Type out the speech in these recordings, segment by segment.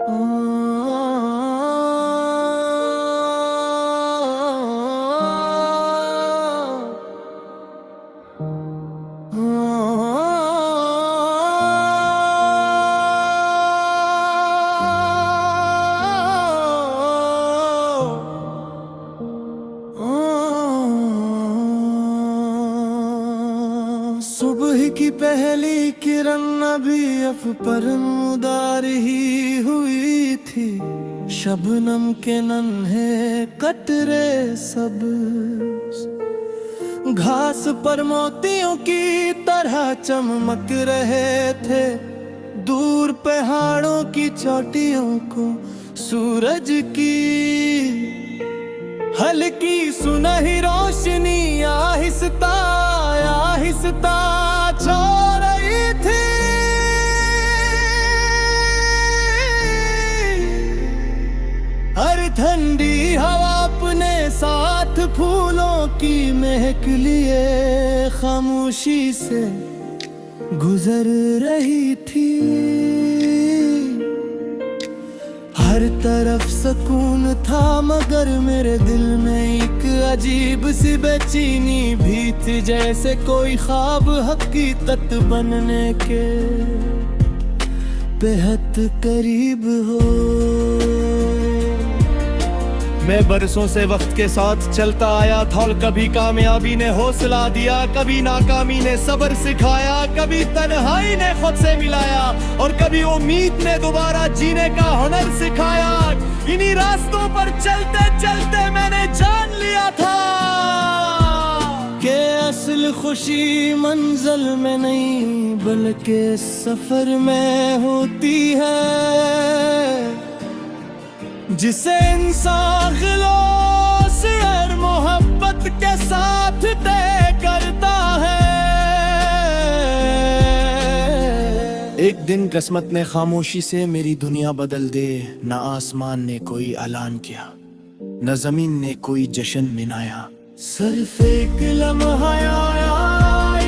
सुबह की पहली किरण अभी अफ पर उदार ही हुई थी। शबनम के नन्हे कतरे सब घास पर मोतियों की तरह चमक रहे थे। दूर पहाड़ों की चोटियों को सूरज की हल्की सुनहरी रोशनी आहिस्ता आहिस्ता छा रही थी। हर ठंडी हवा अपने साथ फूलों की महक लिए खामोशी से गुजर रही थी। हर तरफ सुकून था मगर मेरे दिल में एक अजीब सी बेचैनी भी थी, जैसे कोई ख्वाब हकीकत बनने के बेहद करीब हो। मैं बरसों से वक्त के साथ चलता आया था और कभी कामयाबी ने हौसला दिया, कभी नाकामी ने सब्र सिखाया, कभी तन्हाई ने खुद से मिलाया और कभी उम्मीद ने दोबारा जीने का हुनर सिखाया। इन्हीं रास्तों पर चलते चलते मैंने जान लिया था कि असल खुशी मंजिल में नहीं बल्कि सफर में होती है, जिसे इंसान गिलोस और मोहब्बत के साथ तय करता है। एक दिन किस्मत ने खामोशी से मेरी दुनिया बदल दे। न आसमान ने कोई ऐलान किया, न जमीन ने कोई जश्न मनाया। सिर्फ एक लम्हा आया,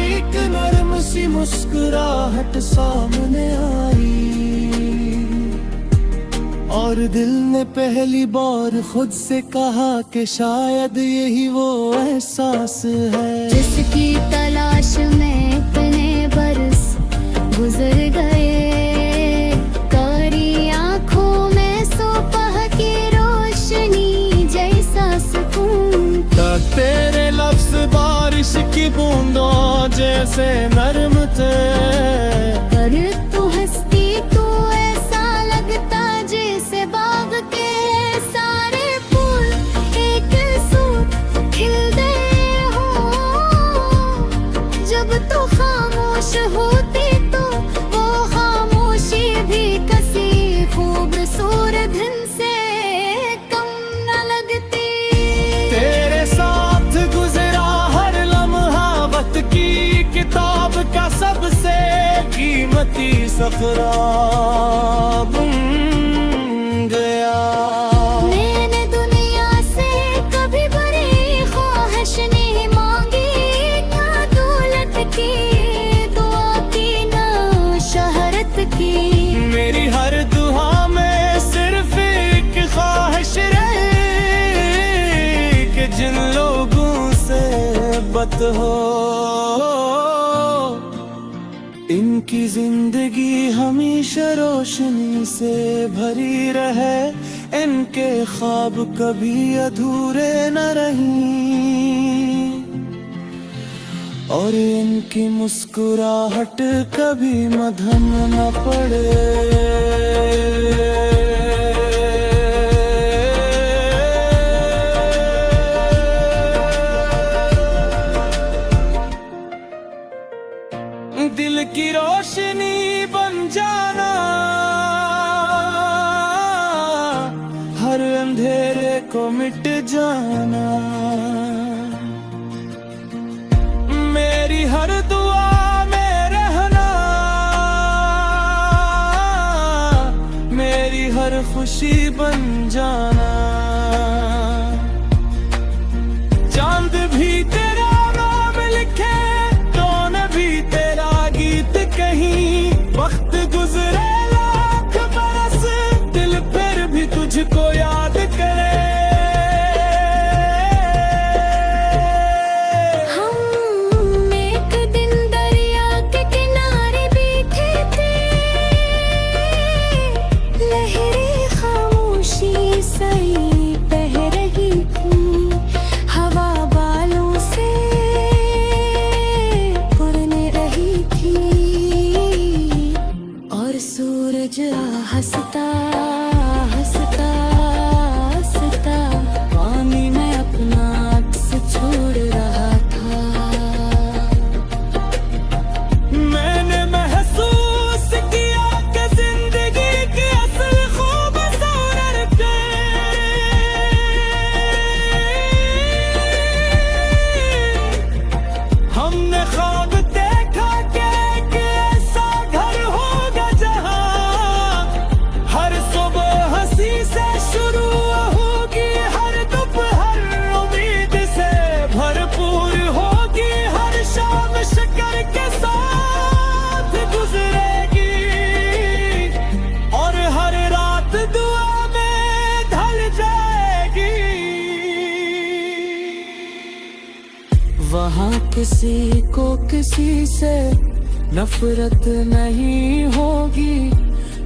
एक नरम सी मुस्कुराहट सामने आई और दिल ने पहली बार खुद से कहा कि शायद यही वो एहसास है जिसकी तलाश में इतने बरस गुजर गए। कारी आँखों में सुबह की रोशनी जैसा सुकून, तेरे लफ्ज़ बारिश की बूंदों जैसे नरम थे। पर तू हंसती तो ऐसा लगता जैसे बाग के सारे फूल एक सूट खिलते हो। जब तू खामोश होती तो वो खामोशी भी किसी खूबसूरत दिन से कम न लगती। तेरे साथ गुजरा हर लम्हा वक्त की किताब का सबसे कीमती सफरा बन गया। मैंने दुनिया से कभी बड़ी ख्वाहिश नहीं मांगी, ना दौलत की दुआ की ना शहरत की। मेरी हर दुआ में सिर्फ एक ख्वाहिश रही कि जिन लोगों से बात हो इनकी जिंदगी हमेशा रोशनी से भरी रहे, इनके ख्वाब कभी अधूरे न रहीं और इनकी मुस्कुराहट कभी मधम न पड़े। दिल की रोशनी बन जाना, हर अंधेरे को मिट जाना। मेरी हर दुआ में रहना, मेरी हर खुशी बन जाना। चांद भी तेरा नाम लिखे, कौन भी तेरा गीत कहीं। वक्त गुजरे लाख बरस, दिल मुझको याद करे। हम एक दिन दरिया के किनारे बैठे थे, लहरें खामोशी सही बह रही थी, हवा बालों से उड़ने रही थी, और सूरज हंसता हंसता हंसता पानी में अपना अक्स छोड़ रहा था। मैंने महसूस किया कि जिंदगी की असल खूबसूरत हमने ख्वाब देखा कि एक ऐसा घर होगा जहां हर सुबह हंसी से शुरू होगी, हर दोपहर उम्मीद से भरपूर होगी, हर शाम शक्कर के साथ गुजरेगी, और हर रात दुआ में ढल जाएगी। वहाँ किसी को किसी से नफरत नहीं होगी,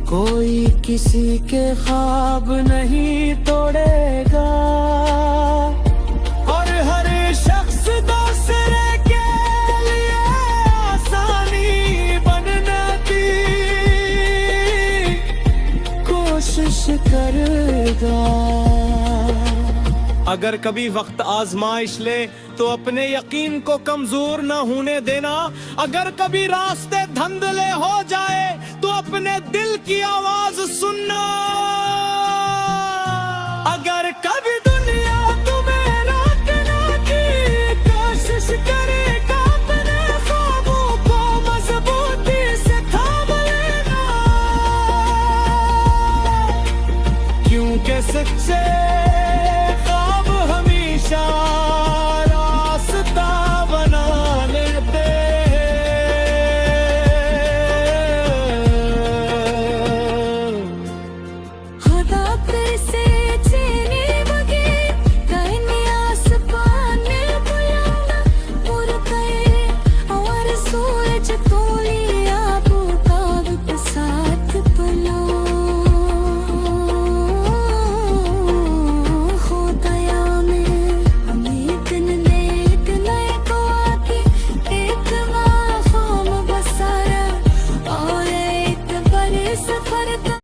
कोई किसी के ख्वाब नहीं तोड़ेगा, और हर शख्स दूसरे के लिए आसानी बनने की कोशिश करेगा। अगर कभी वक्त आजमाइश ले तो अपने यकीन को कमजोर न होने देना, अगर कभी रास्ते धंधले हो जाए तो अपने दिल की आवाज सुनना, अगर कभी दुनिया तुम्हें रोकने की कोशिश करेगा, अपने ख्वाबों को मजबूती से थाम लेना, क्योंकि सच्चे ख्वाब हमेशा रास्ता बना लेते हैं। खुदा फिर से चीनी मगे कहने आसमान में बुलंद उड़ गए, और सूरज तोलिया बुताब के साथ पलो। खुदाया में उम्मीद ने एक नए को आती, एक मासूम बसारा और एक बड़े सफर का।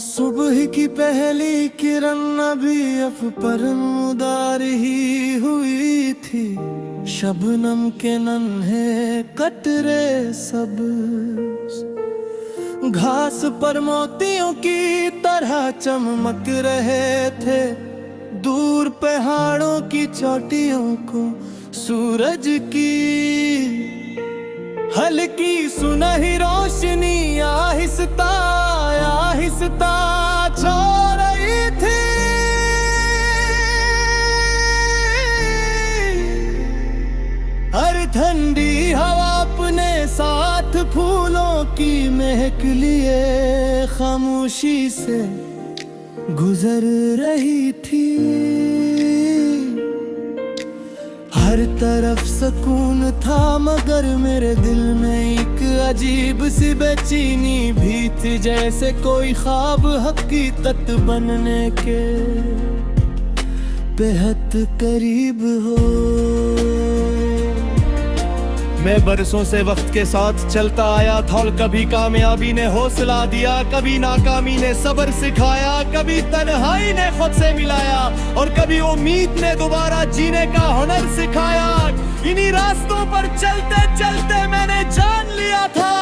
सुबह की पहली किरण अभी अफ पर उदार ही हुई थी, शबनम के नन्हे कतरे सब घास पर मोतियों की तरह चमक रहे थे, दूर पहाड़ों की चोटियों को सूरज की हल्की सुनहरी रोशनी आहिस्ता आहिस्ता छा रही थी। हर ठंडी हवा अपने साथ फूलों की महक लिए खामोशी से गुजर रही थी। हर तरफ सुकून था मगर मेरे दिल में एक अजीब सी बेचैनी भी थी, जैसे कोई ख्वाब हकीकत बनने के बेहद करीब हो। मैं बरसों से वक्त के साथ चलता आया था और कभी कामयाबी ने हौसला दिया, कभी नाकामी ने सब्र सिखाया, कभी तन्हाई ने खुद से मिलाया और कभी उम्मीद ने दोबारा जीने का हुनर सिखाया। इन्हीं रास्तों पर चलते चलते मैंने जान लिया था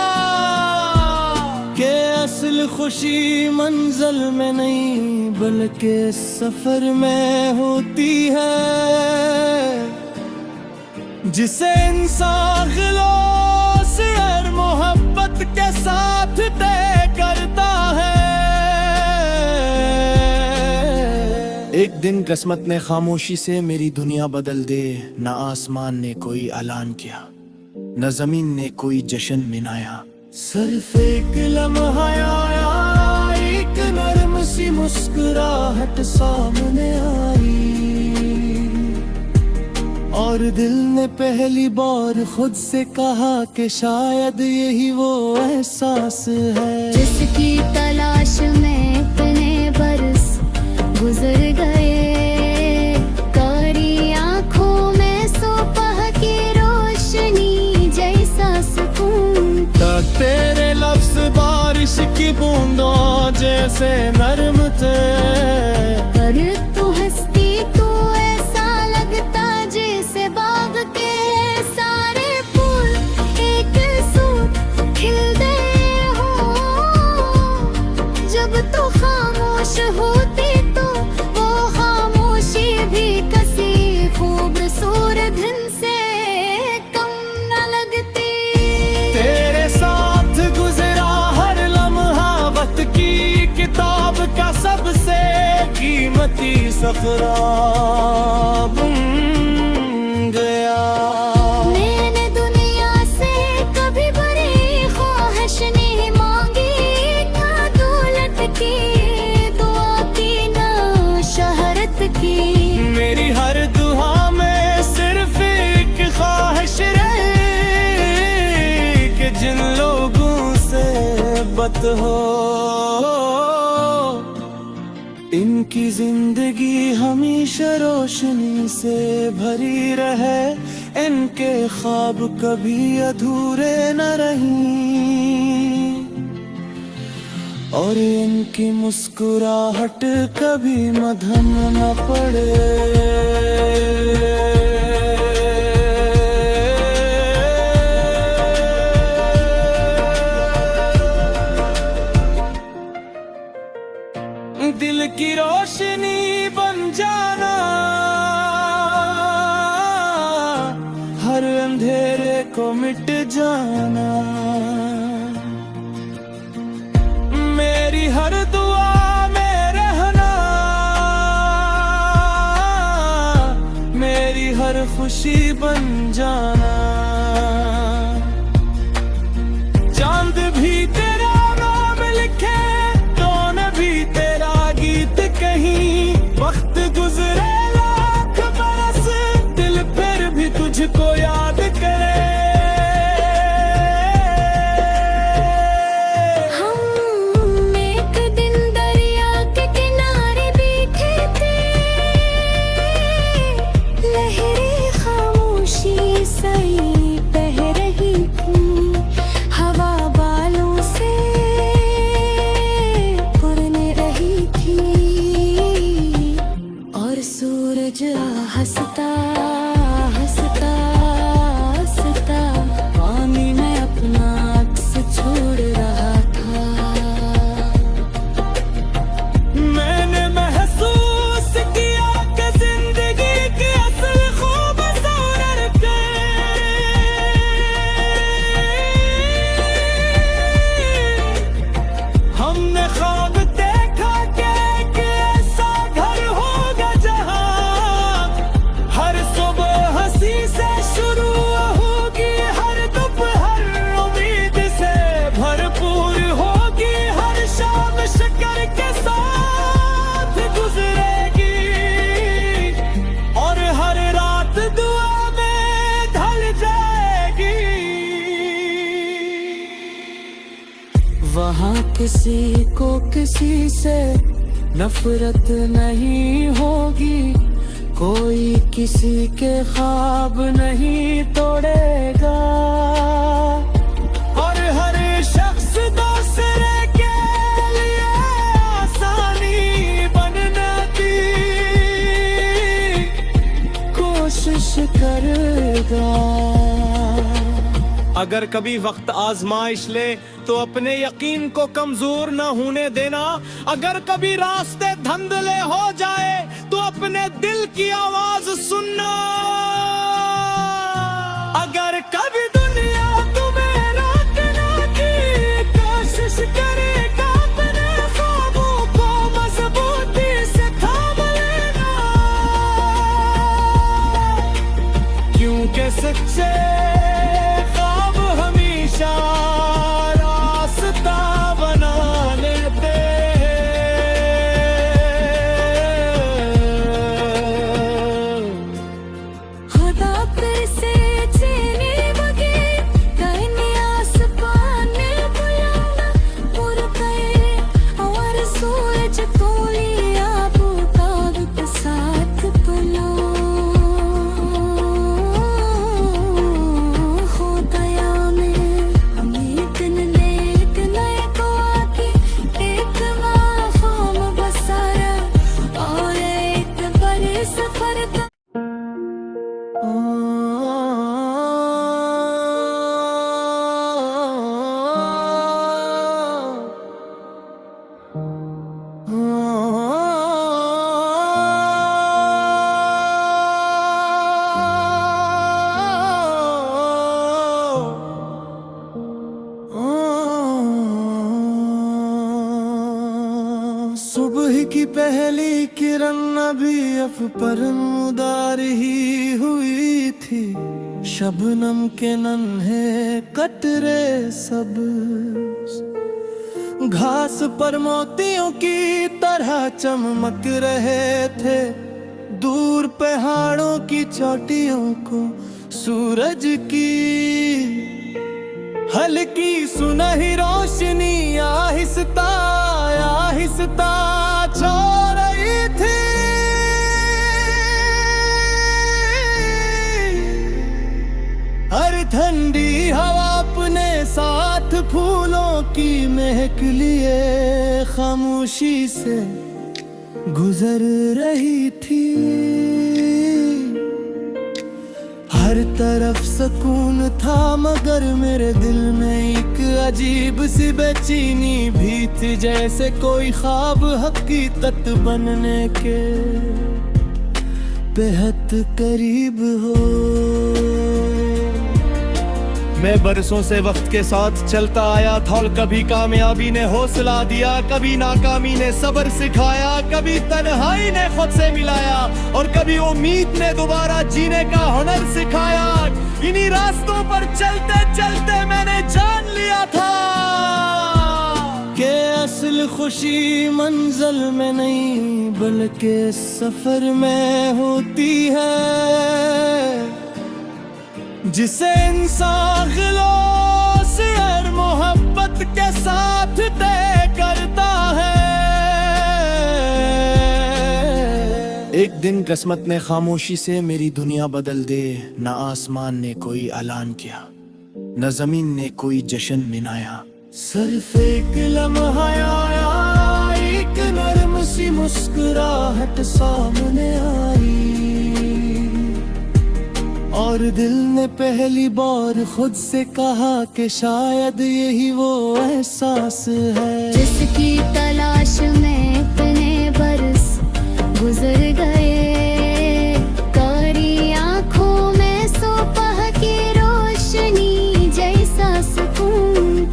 कि असल खुशी मंजिल में नहीं बल्कि सफर में होती है। जिसे इंसान गिलोस और मोहब्बत के साथ तय करता है। एक दिन किस्मत ने खामोशी से मेरी दुनिया बदल दे। न आसमान ने कोई ऐलान किया, न जमीन ने कोई जश्न मनाया। सिर्फ एक लम्हा आया, एक नरम सी मुस्कुराहट सामने आई, और दिल ने पहली बार खुद से कहा कि शायद यही वो एहसास है जिसकी तलाश में इतने बरस गुजर गए। कारी आंखों में सुबह की रोशनी जैसा सुकून। तेरे लफ्ज बारिश की बूंदों जैसे नरम थे। पर तू हंसती तो ऐसा लगता जैसे बाग के सारे फूल एक सूट खिलते हो। जब तू खामोश होती तो वो खामोशी भी किसी खूबसूरत दिन से कम न लगती। तेरे साथ गुजरा हर लम्हा वक्त की किताब का सबसे कीमती सफरा बन गया। मैंने दुनिया से कभी बड़ी ख्वाहिश नहीं मांगी, ना दौलत की दुआ की ना शहरत की। मेरी हर दुआ में सिर्फ एक ख्वाहिश रहे कि जिन लोगों से बात हो इनकी जिंदगी हमेशा रोशनी से भरी रहे। इनके ख्वाब कभी अधूरे न रहीं, और इनकी मुस्कुराहट कभी मध्यम न पड़े। दिल की रोशनी बन जाना, हर अंधेरे को मिट जाना। मेरी हर दुआ में रहना, मेरी हर खुशी बन जाना। चांद भी तेरा नाम लिखे, कौन भी तेरा गीत कहीं। वक्त गुजरे लाख बरस, दिल फिर भी तुझको याद करे। हम एक दिन दरिया के किनारे बैठे थे, लहरें खामोशी सही बह रही थी। हवा बालों से उड़ने रही थी, और सूरज हंसता हंसता हंसता पानी में अपना अक्स छोड़ रहा था। मैंने महसूस किया कि जिंदगी की असल खूबसूरत के हमने ख्वाब देखा कि एक ऐसा घर होगा जहां हर सुबह हंसी से शुरू होगी, हर दोपहर उम्मीद से भरपूर होगी, हर शाम शक्कर के साथ गुजरेगी, और हर रात दुआ में ढल जाएगी। वहाँ किसी को किसी से नफरत नहीं होगी, कोई किसी के ख्वाब नहीं तोड़ेगा, और हर शख्स दूसरे के लिए आसानी बनने की कोशिश करेगा। अगर कभी वक्त आजमाइश ले तो अपने यकीन को कमजोर न होने देना। अगर कभी रास्ते धंधले हो जाए तो अपने दिल की आवाज सुनना। सच्चे ख्वाब हमेशा रास्ता बना लेते खुदा फिर से चीनी बगे कहने आसमान में बुलंद पुर गए और सूरज को लिया बुताब के साथ बुलो हो दया में हमें दिन लेक नए को आके एक माफ़ाम बसारा और एक बड़े सफर का सुबह की पहली किरण अभी अफ पर मुदार ही हुई थी, शबनम के नन्हे कतरे सब घास पर मोतियों की तरह चमक रहे थे। दूर पहाड़ों की चोटियों को सूरज की हल्की सुनहरी रोशनी आहिस्ता आहिस्ता छा रही थी। हर ठंडी हवा अपने साथ फूलों की महक लिए खामोशी से गुजर रही थी। हर तरफ सुकून था मगर मेरे दिल में एक अजीब सी बेचैनी भी थी, जैसे कोई ख्वाब हकीकत बनने के बेहद करीब हो। मैं बरसों से वक्त के साथ चलता आया था और कभी कामयाबी ने हौसला दिया, कभी नाकामी ने सब्र सिखाया, कभी तन्हाई ने खुद से मिलाया और कभी उम्मीद ने दोबारा जीने का हुनर सिखाया। इन्हीं रास्तों पर चलते चलते मैंने जान लिया था कि असल खुशी मंजिल में नहीं बल्कि सफर में होती है, जिसे इंसान गिलोस और मोहब्बत के साथ तय करता है। एक दिन किस्मत ने खामोशी से मेरी दुनिया बदल दे। न आसमान ने कोई ऐलान किया, न जमीन ने कोई जश्न मनाया। सिर्फ एक लम्हा आया, एक नरम सी मुस्कुराहट सामने आई और दिल ने पहली बार खुद से कहा कि शायद यही वो एहसास है जिसकी तलाश में इतने बरस गुजर गए। कारी आँखों में सुबह की रोशनी जैसा सुकून,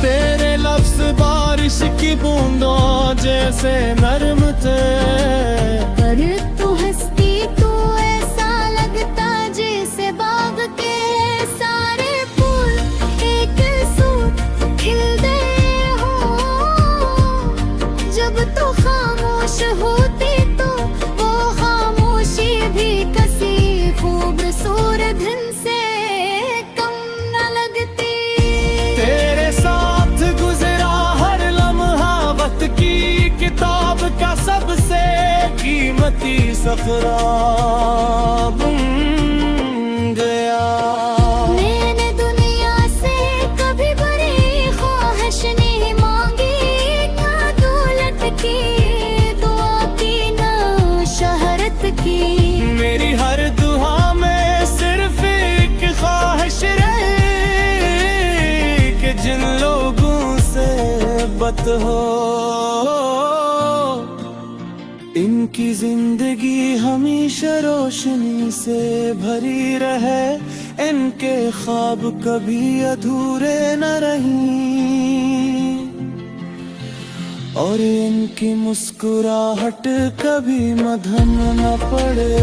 तेरे लफ्ज बारिश की बूंदों जैसे नरम थे। पर तू हंसती तो ऐसा लगता जैसे बाग के सारे फूल एक सूट खिल गए हो। जब तू खामोश होती तो वो खामोशी भी किसी खूबसूरत दिन से कम न लगती। तेरे साथ गुजरा हर लम्हा वक्त की किताब का सबसे कीमती सफरा बन गया। मैंने दुनिया से कभी बड़ी ख्वाहिश नहीं मांगी, ना दौलत की दुआ की ना शहरत की। मेरी हर दुआ में सिर्फ एक ख्वाहिश रही कि जिन लोगों से बत हो इनकी जिंदगी हमेशा रोशनी से भरी रहे, इनके ख्वाब कभी अधूरे न रहीं और इनकी मुस्कुराहट कभी मधम न पड़े।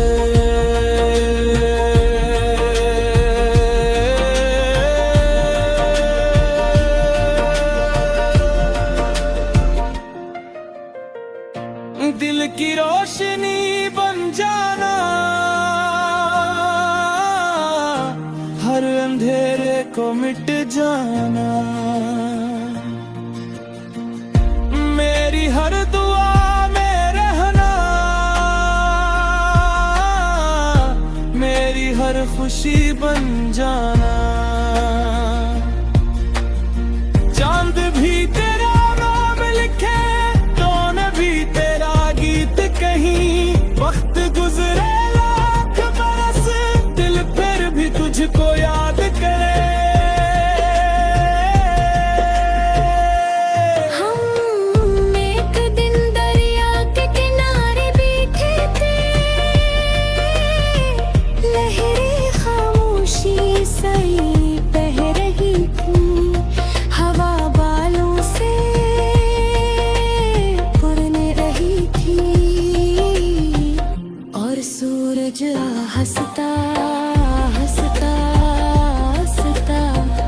को मिट जाना। मेरी हर दुआ में रहना, मेरी हर खुशी बन जाना। चांद भी तेरा नाम लिखे, कौन भी तेरा गीत कहीं। वक्त गुजरे लाख बरस, दिल फिर भी तुझको याद करे। हम एक दिन दरिया के किनारे बैठे थे, लहरें खामोशी सही बह रही थी। हवा बालों से उड़ने रही थी, और सूरज हंसता हंसता हंसता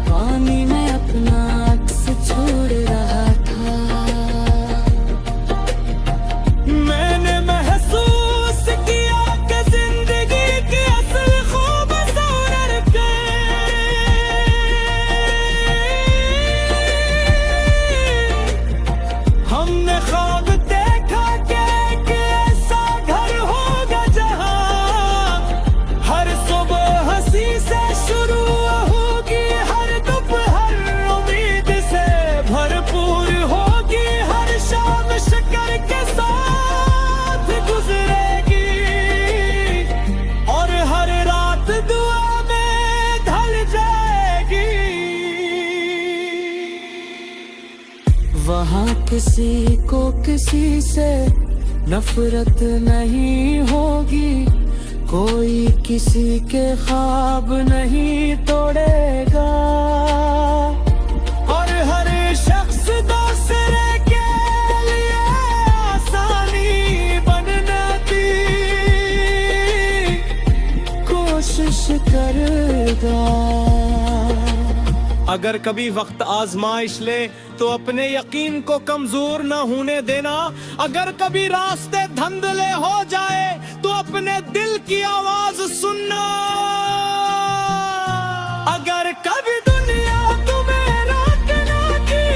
पानी में अपना अक्स छोड़ रहा था। मैंने महसूस किया कि जिंदगी की असल खूबसूरत के हमने ख्वाब देखा कि एक ऐसा घर होगा जहां हर सुबह हंसी से शुरू होगी, हर दोपहर उम्मीद से भरपूर होगी, हर शाम शक्कर के साथ गुजरेगी, और हर रात दुआ में ढल जाएगी। वहाँ किसी को किसी से नफरत नहीं होगी, कोई किसी के ख्वाब नहीं तोड़ेगा, और हर शख्स दूसरे के लिए आसानी बनने की कोशिश करेगा। अगर कभी वक्त आजमाइश ले तो अपने यकीन को कमजोर न होने देना। अगर कभी रास्ते धंधले हो जाए तो अपने दिल की आवाज सुनना। अगर कभी दुनिया तुम्हें रोकने की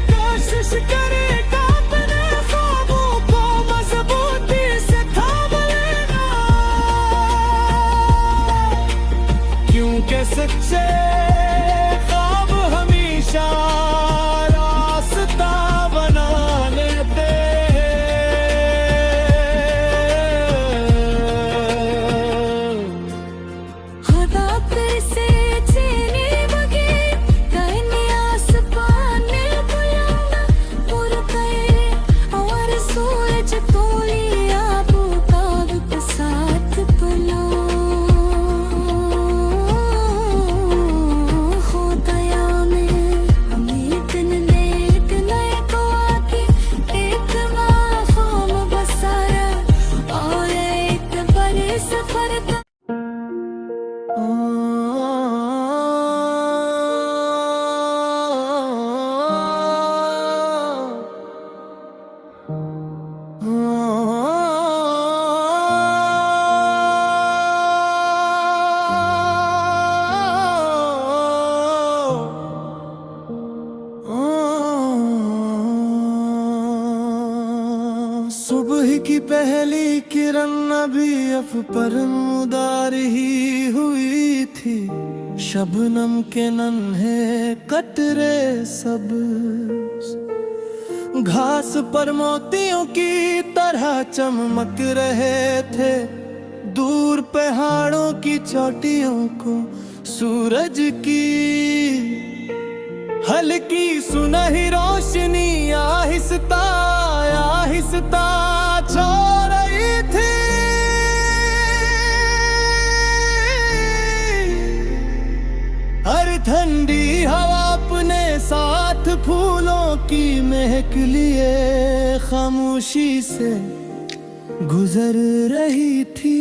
कोशिश करेगा, अपने ख्वाबों को मजबूती से थाम लेना, क्योंकि सच्चे ख्वाब हमेशा रास्ता बना लेते हैं। खुदा फिर से चीनी मगे, कहने आसमान में बुलंद उड़ गए, और सूरज तोली आबूताब के साथ पला। हो दया में हमें दिन नेक नए को आके, एक मासूम बसारा और एक बड़े सफर का। सुबह की पहली किरण अभी अफ पर उदार ही हुई थी, शबनम के नन्हे कतरे सब घास पर मोतियों की तरह चमक रहे थे। दूर पहाड़ों की चोटियों को सूरज की हल्की सुनहरी रोशनी आहिस्ता आहिस्ता छा रही थी। हर ठंडी हवा अपने साथ फूलों की महक लिए खामोशी से गुजर रही थी।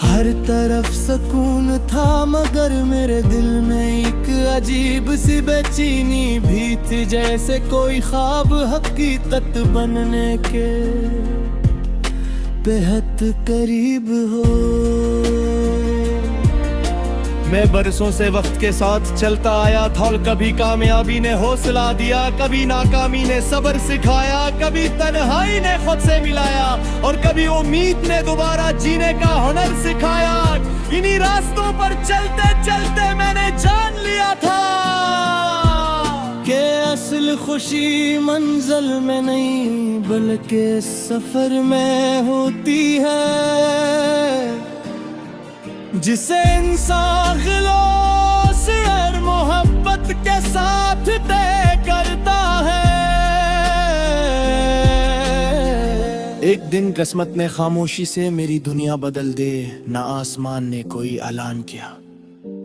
हर तरफ सुकून था मगर मेरे दिल में एक अजीब सी बेचैनी भी थी, जैसे कोई ख्वाब हकीकत बनने के बेहद करीब हो। मैं बरसों से वक्त के साथ चलता आया था और कभी कामयाबी ने हौसला दिया, कभी नाकामी ने सब्र सिखाया, कभी तन्हाई ने खुद से मिलाया और कभी उम्मीद ने दोबारा जीने का हुनर सिखाया। इन्हीं रास्तों पर चलते चलते मैंने जान लिया था कि असल खुशी मंजिल में नहीं बल्कि सफर में होती है, जिसे इंसान गिलोस और मोहब्बत के साथ तय करता है। एक दिन किस्मत ने खामोशी से मेरी दुनिया बदल दे। न आसमान ने कोई ऐलान किया,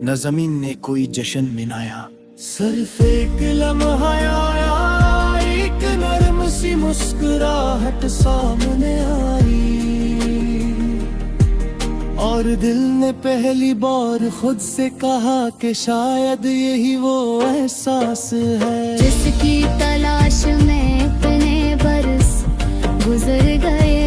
न जमीन ने कोई जश्न मनाया। सिर्फ एक लम्हा आया, एक नरम सी मुस्कुराहट सामने आई और दिल ने पहली बार खुद से कहा कि शायद यही वो एहसास है जिसकी तलाश में इतने बरस गुजर गए।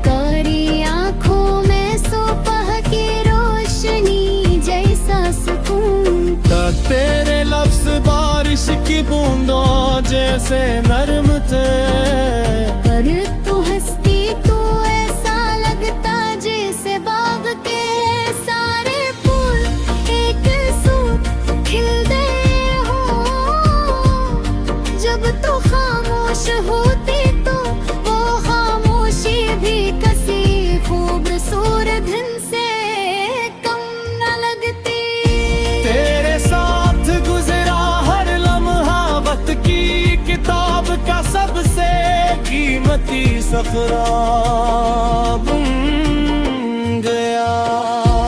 कारी आँखों में सुबह की रोशनी जैसा सुकून, तेरे लफ्ज़ बारिश की बूंदों जैसे नरम थे। पर तू हंसती तो ऐसा लगता जैसे बाग के सारे फूल एक सूट खिलते हो। जब तू खामोश होती तो वो खामोशी भी किसी खूबसूरत दिन से कम न लगती। तेरे साथ गुजरा हर लम्हा वक्त की किताब का सबसे कीमती सफरा बन गया।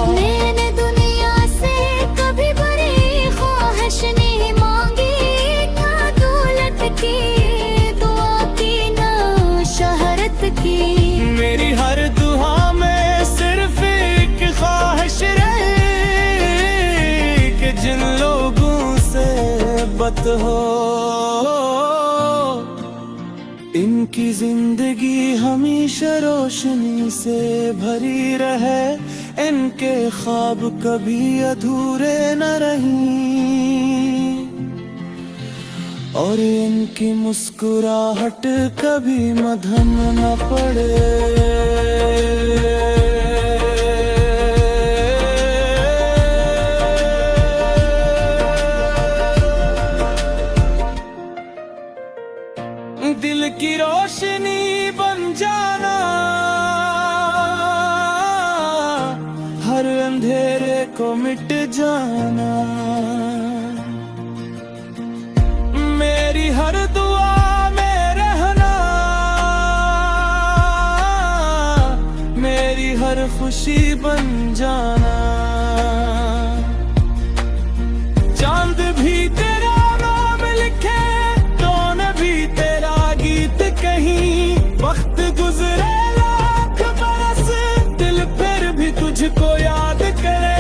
मैंने दुनिया से कभी बड़ी ख्वाहिश नहीं मांगी, ना दौलत की दुआ की ना शहरत की। मेरी हर दुआ में सिर्फ एक ख्वाहिश रही कि जिन लोगों से बत हो इनकी जिंदगी हमेशा रोशनी से भरी रहे, इनके ख्वाब कभी अधूरे न रहीं और इनकी मुस्कुराहट कभी मधम न पड़े। दिल की रोशनी बन जाना, हर अंधेरे को मिट जाना। मेरी हर दुआ में रहना, मेरी हर खुशी बन जाना। चांद भी तेरा नाम लिखे, कौन भी तेरा गीत कहीं। वक्त गुजरे लाख बरस, दिल फिर भी तुझको याद करे।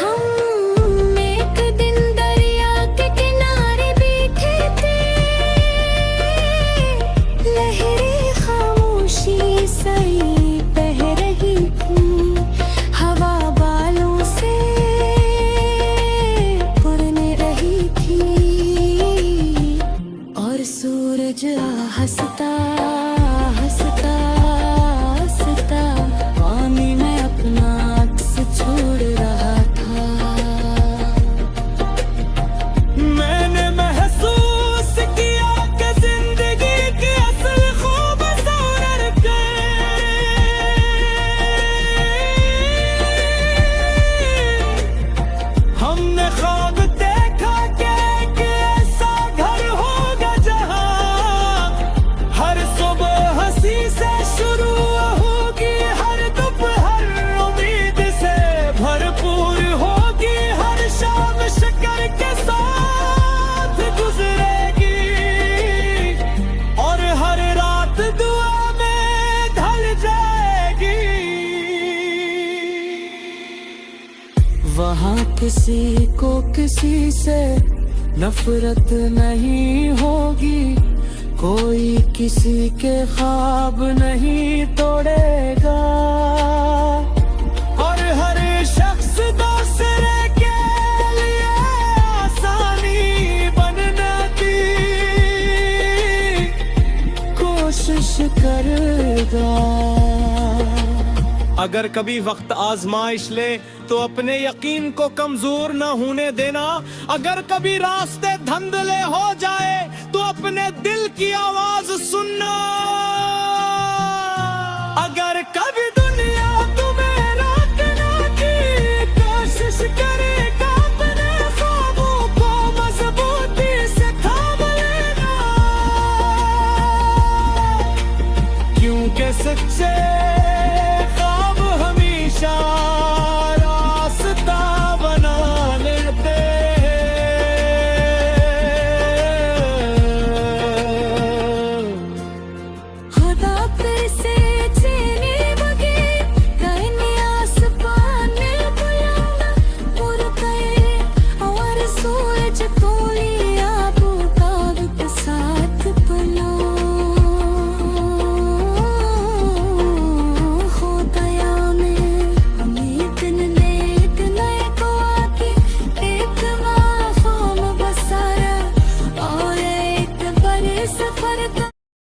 हम एक दिन दरिया के किनारे बैठे थे, लहरें खामोशी सही बह रही थी। हवा बालों से उड़ने रही थी और सूरज हंसता हंसता हंसता पानी में अपना अक्स छोड़ रहा था। मैंने महसूस किया कि जिंदगी की असल खूबसूरत के हमने ख्वाब देखा कि एक ऐसा घर होगा जहां हर सुबह हंसी से शुरू होगी, हर दोपहर उम्मीद से भरपूर होगी, हर शाम शक्कर के साथ गुजरेगी और हर रात दुआ में ढल जाएगी। वहाँ किसी को किसी से नफरत नहीं होगी, कोई किसी के ख्वाब नहीं तोड़ेगा और हर शख्स दूसरे के लिए आसानी बनने की कोशिश करेगा। अगर कभी वक्त आजमाइश ले तो अपने यकीन को कमजोर न होने देना। अगर कभी रास्ते धंधले हो जाए तो अपने दिल की आवाज सुनना। अगर कभी दुनिया तुम्हें रोकने की कोशिश करेगा, अपने ख्वाबों को मजबूती से थाम लेना, क्योंकि सच्चे